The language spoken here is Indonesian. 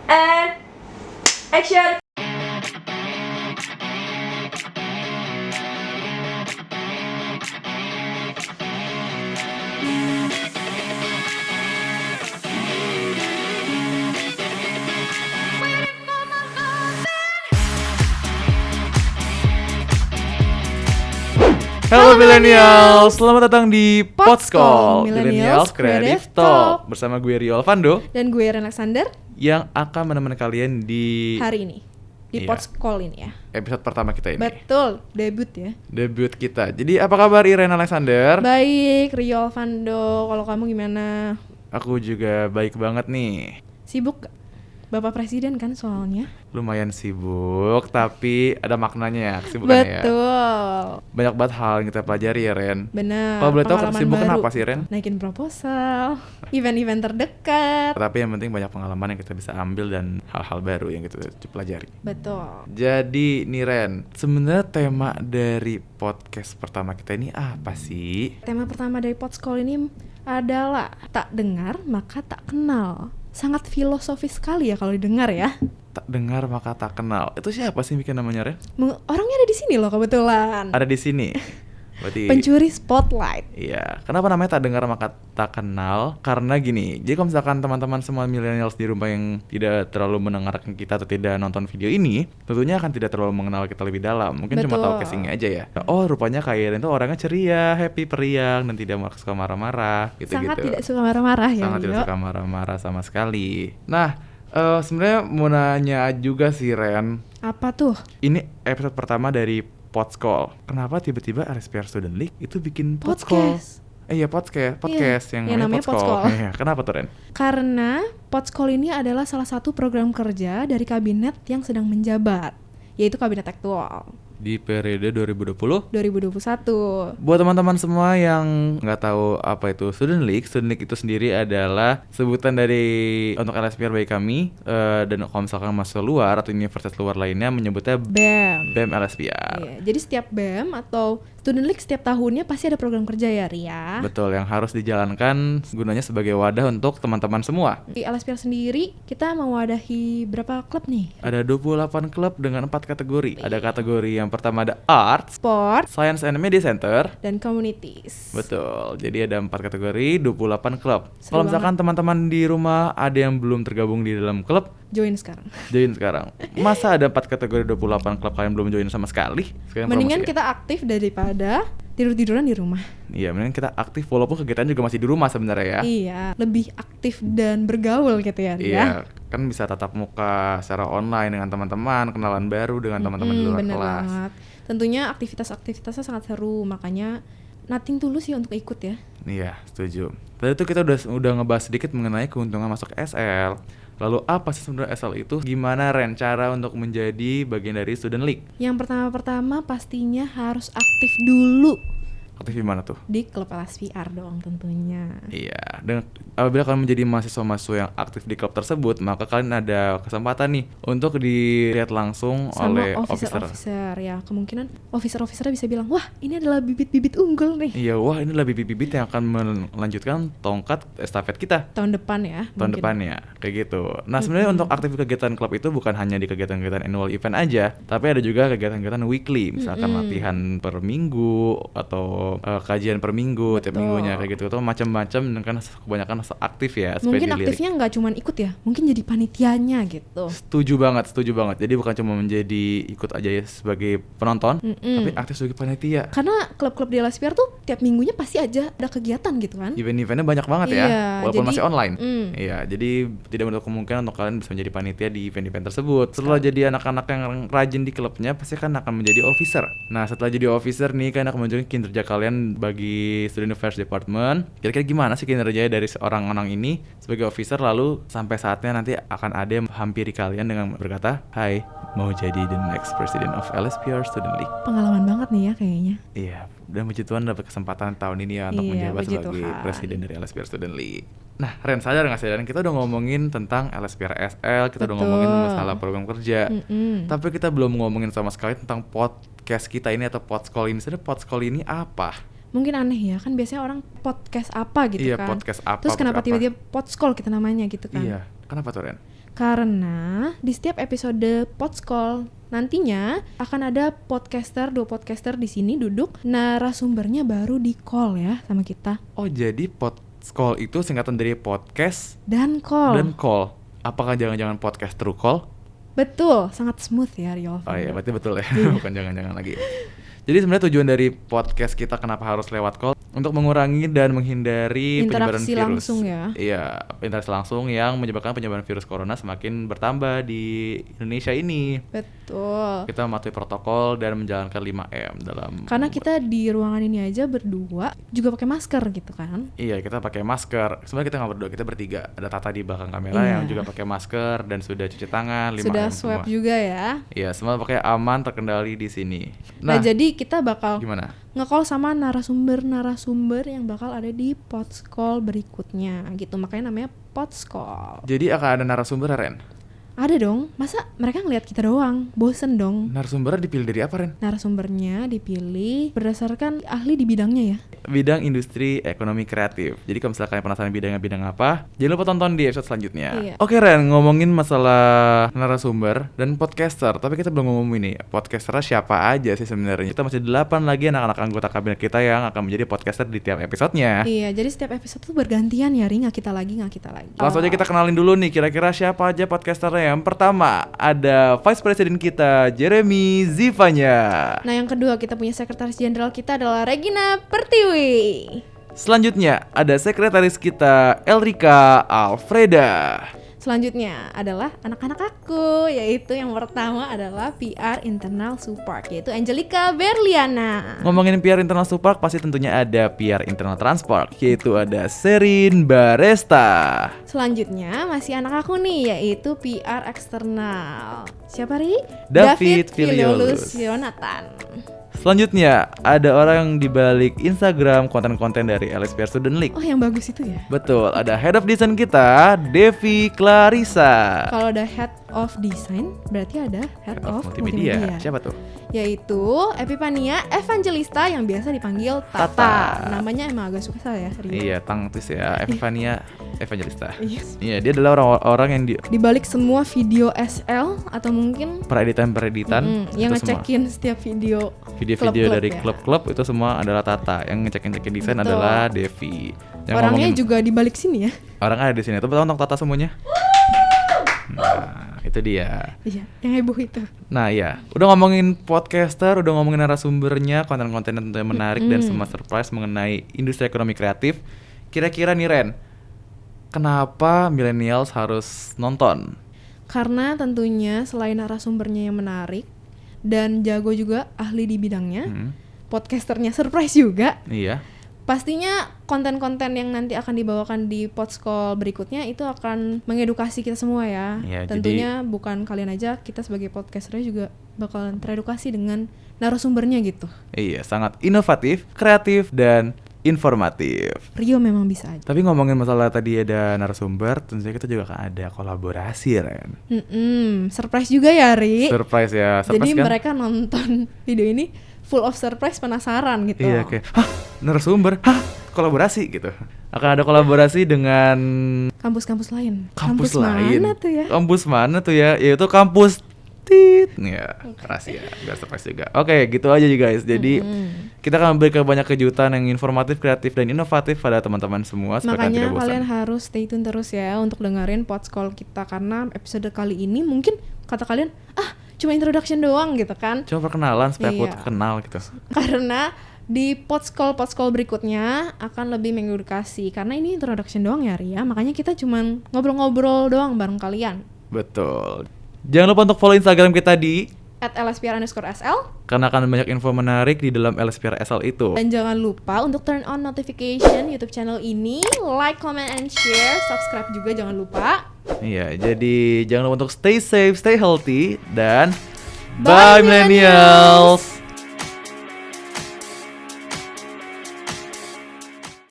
And action. Halo Millennials, selamat datang di Podscall, Podscall Millennials Creative Creative Talk bersama gue Rio Alvando Dan gue Ren Alexander yang akan menemani kalian di hari ini di Iya. Podscall ini ya. episode pertama kita ini. Betul, debut ya. Debut kita. Jadi apa kabar Ren Alexander? Baik, Rio Alvando, kalau kamu gimana? Aku juga baik banget nih. Sibuk gak? Bapak Presiden kan soalnya. Lumayan sibuk, tapi ada maknanya ya kesibukannya ya. Betul. Banyak banget hal yang kita pelajari ya Ren. Benar. Kalau boleh tahu pengalaman kesibukan baru. apa sih Ren? Naikin proposal, event-event terdekat. Tapi yang penting banyak pengalaman yang kita bisa ambil dan hal-hal baru yang kita pelajari. Betul. Jadi nih Ren, sebenarnya tema dari podcast pertama kita ini apa sih? Tema pertama dari Podscall ini adalah tak dengar maka tak kenal. Sangat filosofis sekali ya kalau didengar ya. Tak dengar maka tak kenal. Itu siapa sih bikin namanya Ren? Orangnya ada di sini loh kebetulan. Ada di sini. Berarti Pencuri spotlight. iya. Kenapa namanya tak dengar maka tak kenal? Karena gini. Jadi kalau misalkan teman-teman semua millennials di rumah yang tidak terlalu mendengarkan kita atau tidak nonton video ini, tentunya akan tidak terlalu mengenal kita lebih dalam. Mungkin cuma tahu Betul. casingnya aja ya. Oh, rupanya Kak Iren itu orangnya ceria, happy, periang, dan tidak suka marah-marah gitu-gitu. Sangat tidak suka marah-marah ya. Sangat tidak Rio. suka marah-marah sama sekali. Nah, sebenarnya mau nanya juga sih Ren. Apa tuh? Ini episode pertama dari Podscall. Kenapa tiba-tiba LSPR Student League itu bikin Podscall? Podcast. Iya podcast yang namanya Podscall. Iya, kenapa tuh Ren? Karena Podscall ini adalah salah satu program kerja dari kabinet yang sedang menjabat, yaitu kabinet aktual Di periode 2020. 2021. Buat teman-teman semua yang nggak tahu apa itu Student League itu sendiri adalah sebutan dari untuk LSPR bagi kami, dan kalau misalkan masuk luar atau universitas luar lainnya menyebutnya BEM LSPR. Iya, jadi setiap BEM atau Student League setiap tahunnya pasti ada program kerja ya Ria. Betul, yang harus dijalankan gunanya sebagai wadah untuk teman-teman semua. Di LSPR sendiri kita mewadahi berapa klub nih? Ada 28 klub dengan 4 kategori. Ada kategori yang pertama ada Arts, Sport Science and Media Center. dan Communities. Betul, jadi ada 4 kategori, 28 klub. Seru Kalau misalkan teman-teman di rumah ada yang belum tergabung di dalam klub, Join sekarang. join sekarang. Masa ada 4 kategori 28 klub kalian belum join sama sekali? Sekarang Mendingan promosi ya? kita aktif daripada tidur-tiduran di rumah. Iya, mendingan kita aktif walaupun kegiatan juga masih di rumah sebenarnya ya. Iya, lebih aktif dan bergaul gitu ya Ria. Iya, kan bisa tatap muka secara online dengan teman-teman, kenalan baru dengan teman-teman di luar Bener kelas. banget. Tentunya aktivitasnya sangat seru, makanya nothing tulus ya untuk ikut ya. Iya, setuju. Tadi tuh kita udah ngebahas sedikit mengenai keuntungan masuk SL. Lalu apa sih sebenarnya SL itu? Gimana Ren cara untuk menjadi bagian dari Student League? Yang pertama pastinya harus aktif dulu Aktif di mana tuh? di klub LSPR dong tentunya. Iya, dan apabila kalian menjadi mahasiswa-mahasiswa yang aktif di klub tersebut, maka kalian ada kesempatan nih untuk dilihat langsung Sama oleh officer. officer ya, kemungkinan officernya bisa bilang, wah ini adalah bibit-bibit unggul nih Iya, wah inilah bibit-bibit yang akan melanjutkan tongkat estafet kita tahun depan ya. tahun mungkin. depannya, kayak gitu. Nah, sebenarnya untuk aktif kegiatan klub itu bukan hanya di kegiatan-kegiatan annual event aja, tapi ada juga kegiatan-kegiatan weekly, misalkan latihan per minggu atau kajian per minggu, tiap Betul. minggunya kayak gitu. Tuh macam-macam dan kan kebanyakan aktif ya. supaya Mungkin dilirik. aktifnya nggak cuma ikut ya, mungkin jadi panitianya gitu. Setuju banget. Jadi bukan cuma menjadi ikut aja ya sebagai penonton, tapi aktif sebagai panitia. Karena klub-klub di LSPR tuh tiap minggunya pasti aja ada kegiatan gitu kan. Event-eventnya banyak banget ya, Iya, walaupun jadi- masih online. Mm. Iya, jadi tidak menutup kemungkinan untuk kalian bisa menjadi panitia di event-event tersebut. Setelah jadi anak-anak yang rajin di klubnya, pasti kan akan menjadi officer. Nah, setelah jadi officer nih, kan akan menunjukkan kinerja kalian bagi Student Affairs Department. Kira-kira gimana sih kinerjanya dari seorang orang ini sebagai officer, lalu sampai saatnya nanti akan ada yang menghampiri kalian dengan berkata, "Hai, mau jadi the next president of LSPR Student League." Pengalaman banget nih ya kayaknya. Iya, dan puji Tuhan dapat kesempatan tahun ini ya untuk Iya, menjabat puji sebagai Tuhan. presiden dari LSPR Student League. Nah, Ren, sadar nggak sih, Ren? Kita udah ngomongin tentang LSPR SL, kita udah Betul. ngomongin masalah program kerja, Mm-mm. tapi kita belum ngomongin sama sekali tentang podcast kita ini atau Podscall ini. Sebenarnya Podscall ini apa? Mungkin aneh ya, kan biasanya orang podcast apa gitu Iya, kan. podcast apa, Terus kenapa podcast apa. tiba-tiba Podscall kita namanya gitu kan. Iya, kenapa tuh, Ren? Karena di setiap episode Podskol nantinya akan ada dua podcaster di sini duduk, narasumbernya baru di call ya sama kita. Oh, jadi Podskol itu singkatan dari podcast Dan call. dan call. Apakah jangan-jangan podcast true call? Betul, sangat smooth ya Rio. Oh iya, berarti betul ya. Bukan jangan-jangan lagi. Jadi sebenarnya tujuan dari podcast kita kenapa harus lewat call? Untuk mengurangi dan menghindari penyebaran Interaksi virus. langsung ya. Iya, interaksi langsung yang menyebabkan penyebaran virus corona semakin bertambah di Indonesia ini. Betul. Kita mematuhi protokol dan menjalankan 5M dalam. Karena kita di ruangan ini aja berdua juga pakai masker gitu kan. Iya, kita pakai masker. Sebenarnya kita nggak berdua, kita bertiga. Ada Tata di belakang kamera Iya. yang juga pakai masker dan sudah cuci tangan 5M Sudah semua. swab juga ya. Iya, semua pakai aman, terkendali di sini. Nah, jadi kita bakal gimana? nge-call sama narasumber yang bakal ada di Podskol berikutnya gitu. Makanya namanya Podskol. Jadi akan ada narasumber, Ren? Ada dong, masa mereka ngeliat kita doang? Bosen dong. Narasumbernya dipilih dari apa, Ren? Narasumbernya dipilih berdasarkan ahli di bidangnya ya. Bidang industri ekonomi kreatif. Jadi kalau misalnya kalian penasaran bidangnya bidang apa, jangan lupa tonton di episode selanjutnya. Iya. Oke Ren, ngomongin masalah narasumber dan podcaster. Tapi kita belum ngomong ini, podcasternya siapa aja sih sebenarnya. Kita masih 8 lagi anak-anak anggota kabinet kita yang akan menjadi podcaster di tiap episodenya. Iya, jadi setiap episode tuh bergantian ya, Ri, nggak kita lagi. Langsung aja kita kenalin dulu nih, kira-kira siapa aja podcasternya. Yang pertama, ada Vice President kita, Jeremy Zivanya. Nah, yang kedua kita punya sekretaris jenderal kita adalah Regina Pertiwi. Selanjutnya, ada sekretaris kita, Elrika Alfreda. Selanjutnya adalah anak-anak aku, yaitu yang pertama adalah PR Internal Support, yaitu Angelica Berliana. Ngomongin PR Internal Support, pasti tentunya ada PR Internal Transport, yaitu ada Serin Baresta. Selanjutnya masih anak aku nih, yaitu PR Eksternal. Siapa, Ri? David Filiolus. Yonatan. Selanjutnya, ada orang di balik Instagram konten-konten dari LSPR Student League. Oh, yang bagus itu ya? Betul, ada Head of Design kita, Devi Clarissa. Kalau ada Head of Design, berarti ada Head of Multimedia. Siapa tuh? Yaitu Epifania Evangelista yang biasa dipanggil Tata. Tata. Namanya emang agak susah ya, Ri. Iya, tangtis ya, Epifania Evangelista. Iya. Iya, dia adalah orang-orang yang Di balik semua video SL atau mungkin pereditan yang itu semua. ngecekin setiap video Video-video klub-klub dari ya. klub-klub itu semua adalah Tata. Yang ngecekin desain Betul. adalah Devi. Yang orangnya ngomongin- juga di balik sini ya. orang ada di sini. Tepuk tangan untuk Tata semuanya. Nah, itu dia. Iya, yang heboh itu. Nah, ya. Udah ngomongin podcaster, udah ngomongin narasumbernya, konten-konten yang tentunya menarik dan semua surprise mengenai industri ekonomi kreatif. Kira-kira nih Ren, kenapa millennials harus nonton? Karena tentunya selain narasumbernya yang menarik dan jago juga ahli di bidangnya, podcasternya surprise juga. Iya. Pastinya konten-konten yang nanti akan dibawakan di Podskol berikutnya itu akan mengedukasi kita semua ya. Iya, Tentunya bukan kalian aja, kita sebagai podcasternya juga bakalan teredukasi dengan narasumbernya gitu. Iya, sangat inovatif, kreatif, dan informatif. Rio memang bisa aja. Tapi ngomongin masalah tadi ada narasumber, tentunya kita juga akan ada kolaborasi, Ren. Surprise juga ya, Ri. Surprise ya, surprise Jadi kan? mereka nonton video ini full of surprise, penasaran gitu. Iya, kayak, hah, narasumber, hah, kolaborasi gitu. Akan ada kolaborasi dengan Kampus-kampus lain. kampus lain. Mana tuh ya? Kampus mana tuh ya? Yaitu kampus Tit. Ya, rahasia, biar surprise juga. Oke, gitu aja ya guys. Jadi kita akan memberikan banyak kejutan yang informatif, kreatif, dan inovatif pada teman-teman semua supaya Makanya tidak bosan. kalian harus stay tune terus ya untuk dengerin Podskol kita, karena episode kali ini mungkin kata kalian, cuma introduction doang gitu kan. Cuma perkenalan supaya aku Iya. kenal gitu. Karena di Podskol berikutnya akan lebih mengedukasi, karena ini introduction doang ya Ria. Makanya kita cuman ngobrol-ngobrol doang bareng kalian. Betul. Jangan lupa untuk follow Instagram kita di @lspr_sl. karena akan banyak info menarik di dalam LSPR SL itu. Dan jangan lupa untuk turn on notification YouTube channel ini, like, comment, and share, subscribe juga jangan lupa. Iya, jadi jangan lupa untuk stay safe, stay healthy, dan Bye, bye millennials.